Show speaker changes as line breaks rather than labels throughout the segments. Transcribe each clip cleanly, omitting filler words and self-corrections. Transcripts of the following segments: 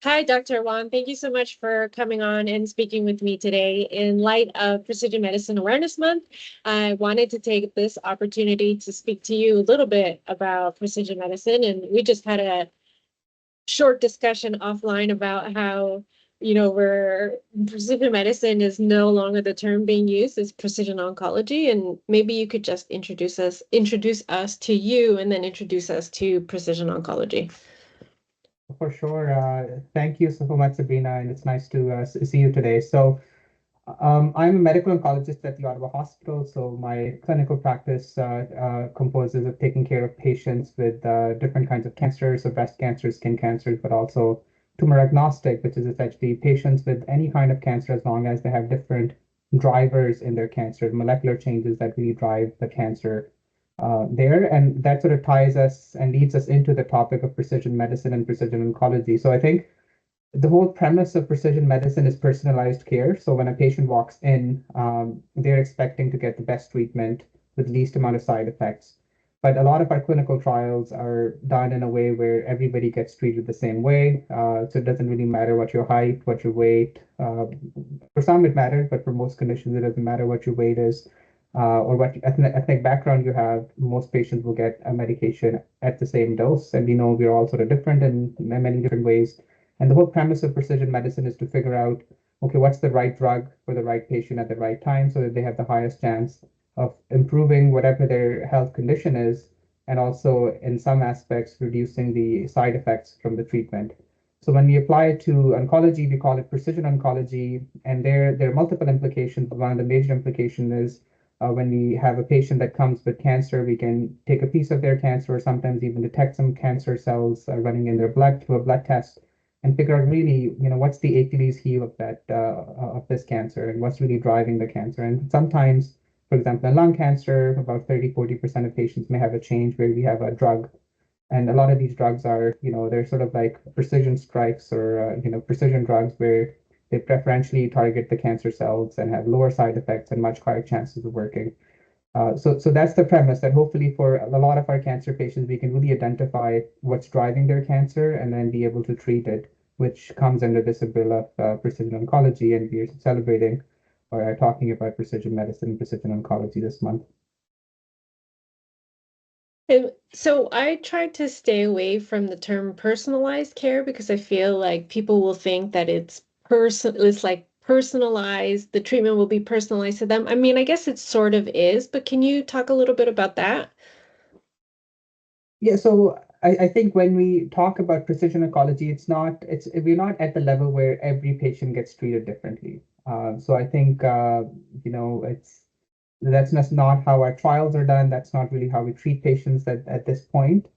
Hi, Dr. Awan. Thank you so much for coming on and speaking with me today. In light of Precision Medicine Awareness Month, I wanted to take this opportunity to speak to you a little bit about precision medicine. And we just had a short discussion offline about how, where precision medicine is no longer the term being used, it's precision oncology. And maybe you could just introduce us to you and then introduce us to precision oncology.
For sure. Thank you so much, Sabrina, and it's nice to see you today. I'm a medical oncologist at the Ottawa Hospital. So, my clinical practice composes of taking care of patients with different kinds of cancers, so breast cancer, skin cancers, but also tumor agnostic, which is essentially patients with any kind of cancer as long as they have different drivers in their cancer, molecular changes that really drive the cancer there. And that sort of ties us and leads us into the topic of precision medicine and precision oncology. So I think the whole premise of precision medicine is personalized care. So when a patient walks in, they're expecting to get the best treatment with least amount of side effects. But a lot of our clinical trials are done in a way where everybody gets treated the same way. So it doesn't really matter what your height, what your weight. For some it matters, but for most conditions it doesn't matter what your weight is or what ethnic background you have. Most patients will get a medication at the same dose, and we know we're all sort of different in many different ways. And the whole premise of precision medicine is to figure out, okay, what's the right drug for the right patient at the right time so that they have the highest chance of improving whatever their health condition is, and also in some aspects reducing the side effects from the treatment. So when we apply it to oncology, we call it precision oncology, and there are multiple implications. One of the major implications is when we have a patient that comes with cancer, we can take a piece of their cancer or sometimes even detect some cancer cells running in their blood through a blood test and figure out really, what's the Achilles heel of that of this cancer and what's really driving the cancer. And sometimes, for example, in lung cancer, about 30-40% of patients may have a change where we have a drug. And a lot of these drugs are, they're sort of like precision strikes or, precision drugs where they preferentially target the cancer cells and have lower side effects and much higher chances of working. So that's the premise that hopefully for a lot of our cancer patients, we can really identify what's driving their cancer and then be able to treat it, which comes under this umbrella of precision oncology. And we're celebrating or are talking about precision medicine and precision oncology this month.
And so I try to stay away from the term personalized care because I feel like people will think that it's like personalized, the treatment will be personalized to them. I mean, I guess it sort of is, but can you talk a little bit about that?
Yeah, so I think when we talk about precision oncology, we're not at the level where every patient gets treated differently. So I think it's that's not how our trials are done. That's not really how we treat patients at this point.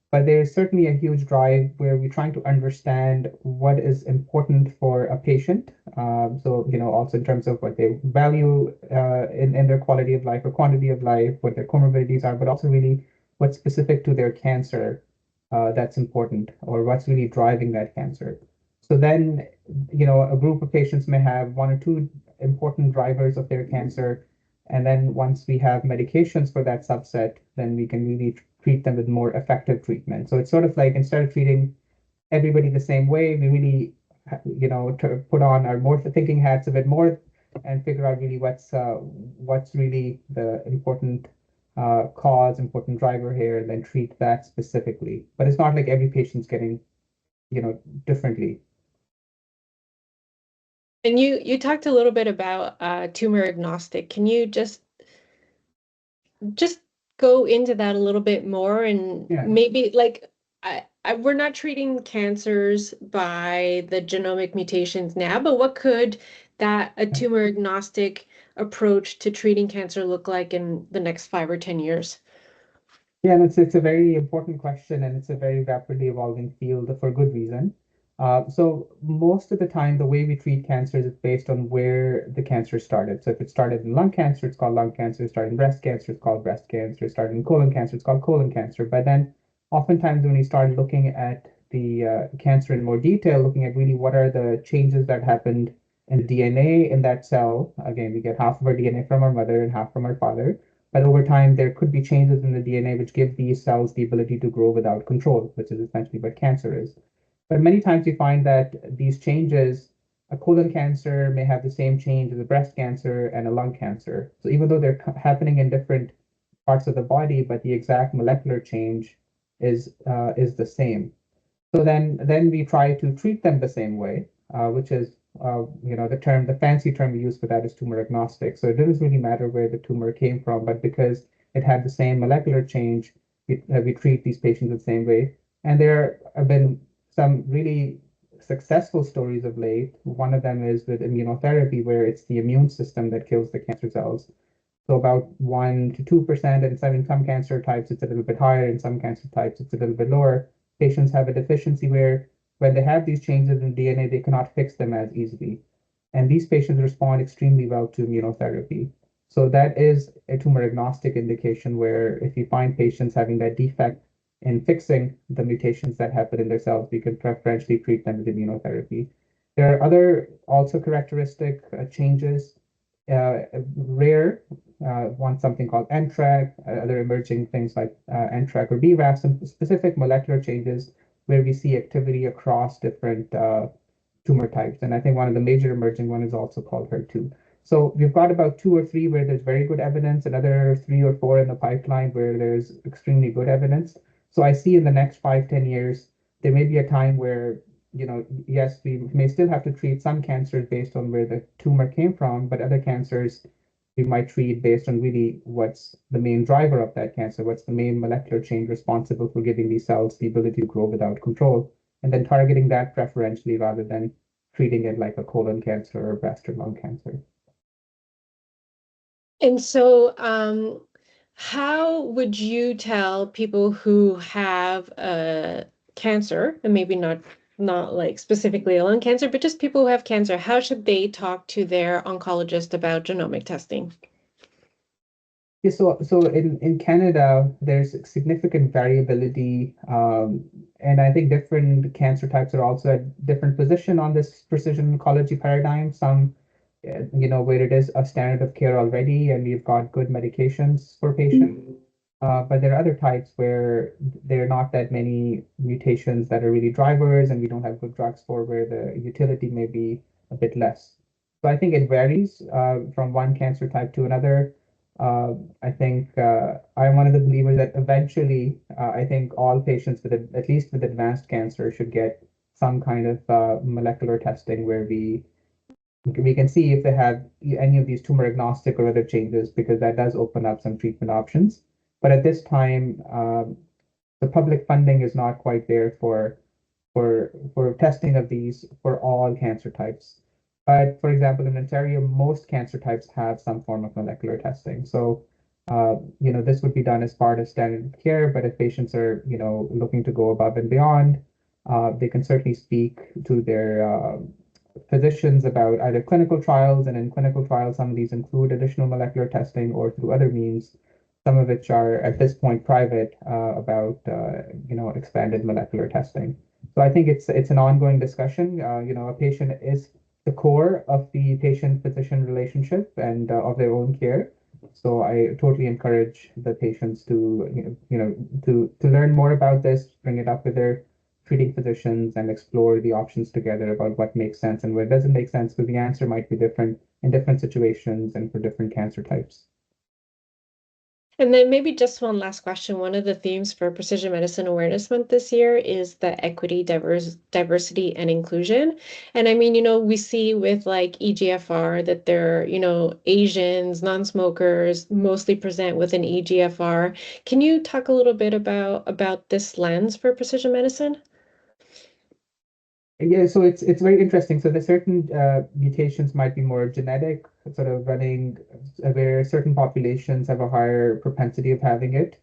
But there's certainly a huge drive where we're trying to understand what is important for a patient. So, also in terms of what they value in their quality of life or quantity of life, what their comorbidities are, but also really what's specific to their cancer that's important or what's really driving that cancer. So then, a group of patients may have one or two important drivers of their cancer, and then once we have medications for that subset, then we can really treat them with more effective treatment. So it's sort of like instead of treating everybody the same way, we really, to put on our more thinking hats a bit more and figure out really what's really the important cause, important driver here, and then treat that specifically. But it's not like every patient's getting, differently.
And you talked a little bit about tumor agnostic. Can you just go into that a little bit more and
Yeah.
maybe like we're not treating cancers by the genomic mutations now, but what could that a tumor agnostic approach to treating cancer look like in the next 5 or 10 years?
Yeah, and it's a very important question, and it's a very rapidly evolving field for good reason. So most of the time, the way we treat cancers is based on where the cancer started. So if it started in lung cancer, it's called lung cancer. It started in breast cancer, it's called breast cancer. It started in colon cancer, it's called colon cancer. But then, oftentimes, when you start looking at the cancer in more detail, looking at really what are the changes that happened in the DNA in that cell. Again, we get half of our DNA from our mother and half from our father, but over time, there could be changes in the DNA which give these cells the ability to grow without control, which is essentially what cancer is. But many times you find that these changes, a colon cancer may have the same change as a breast cancer and a lung cancer. So even though they're happening in different parts of the body, but the exact molecular change is the same. So then we try to treat them the same way, which is the fancy term we use for that is tumor agnostic. So it doesn't really matter where the tumor came from, but because it had the same molecular change, we treat these patients the same way. And there have been some really successful stories of late. One of them is with immunotherapy, where it's the immune system that kills the cancer cells. So about 1 to 2%, and in some cancer types, it's a little bit higher. In some cancer types, it's a little bit lower. Patients have a deficiency where when they have these changes in DNA, they cannot fix them as easily. And these patients respond extremely well to immunotherapy. So that is a tumor agnostic indication where if you find patients having that defect in fixing the mutations that happen in their cells, we can preferentially treat them with immunotherapy. There are other also characteristic changes, rare, one something called NTRK, other emerging things like NTRK or BRAF, some specific molecular changes where we see activity across different tumor types. And I think one of the major emerging one is also called HER2. So we've got about 2 or 3 where there's very good evidence, another 3 or 4 in the pipeline where there's extremely good evidence. So I see in the next 5, 10 years, there may be a time where, yes, we may still have to treat some cancers based on where the tumor came from, but other cancers we might treat based on really what's the main driver of that cancer, what's the main molecular change responsible for giving these cells the ability to grow without control, and then targeting that preferentially rather than treating it like a colon cancer or breast or lung cancer.
And so, how would you tell people who have cancer, and maybe not like specifically a lung cancer, but just people who have cancer, how should they talk to their oncologist about genomic testing?
Yeah, so in Canada, there's significant variability, and I think different cancer types are also at different position on this precision oncology paradigm. Some, where it is a standard of care already, and we've got good medications for patients. But there are other types where there are not that many mutations that are really drivers, and we don't have good drugs for where the utility may be a bit less. So I think it varies from one cancer type to another. I think I'm one of the believers that eventually, I think all patients at least with advanced cancer should get some kind of molecular testing where we can see if they have any of these tumor agnostic or other changes, because that does open up some treatment options. But at this time, the public funding is not quite there for testing of these for all cancer types. But for example, in Ontario, most cancer types have some form of molecular testing. So, this would be done as part of standard of care. But if patients are, looking to go above and beyond, they can certainly speak to their physicians about either clinical trials, and in clinical trials, some of these include additional molecular testing or through other means, some of which are at this point private, about expanded molecular testing. So I think it's an ongoing discussion. A patient is the core of the patient-physician relationship and of their own care. So I totally encourage the patients to to learn more about this, bring it up with their treating physicians, and explore the options together about what makes sense and what doesn't make sense, because the answer might be different in different situations and for different cancer types.
And then maybe just one last question. One of the themes for Precision Medicine Awareness Month this year is the equity, diversity, and inclusion. And I mean, we see with like EGFR that they're, Asians, non-smokers mostly present with an EGFR. Can you talk a little bit about this lens for precision medicine?
Yeah, so it's very interesting. So the certain mutations might be more genetic, sort of running where certain populations have a higher propensity of having it.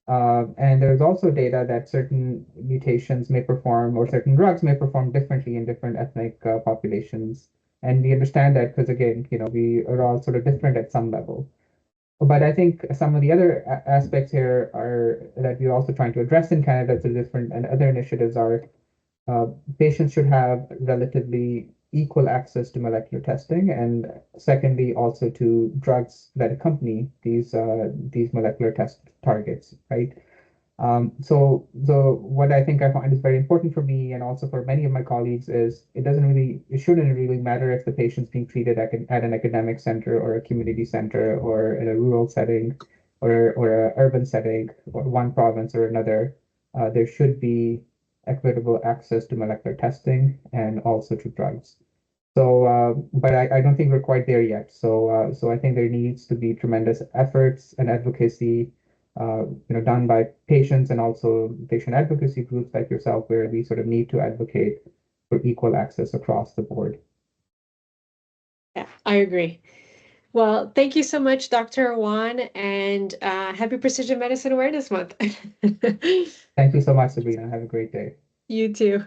And there's also data that certain mutations may perform, or certain drugs may perform differently in different ethnic populations. And we understand that because, again, we are all sort of different at some level. But I think some of the other aspects here are that we're also trying to address in Canada through different and other initiatives are uh, patients should have relatively equal access to molecular testing, and secondly, also to drugs that accompany these molecular test targets, right? So what I think I find is very important for me and also for many of my colleagues is it shouldn't really matter if the patient's being treated at an academic center or a community center or in a rural setting or an urban setting or one province or another. There should be equitable access to molecular testing and also to drugs. But I don't think we're quite there yet. So I think there needs to be tremendous efforts and advocacy, done by patients and also patient advocacy groups like yourself, where we sort of need to advocate for equal access across the board.
Yeah, I agree. Well, thank you so much, Dr. Awan, and happy Precision Medicine Awareness Month.
Thank you so much, Sabrina. Have a great day.
You too.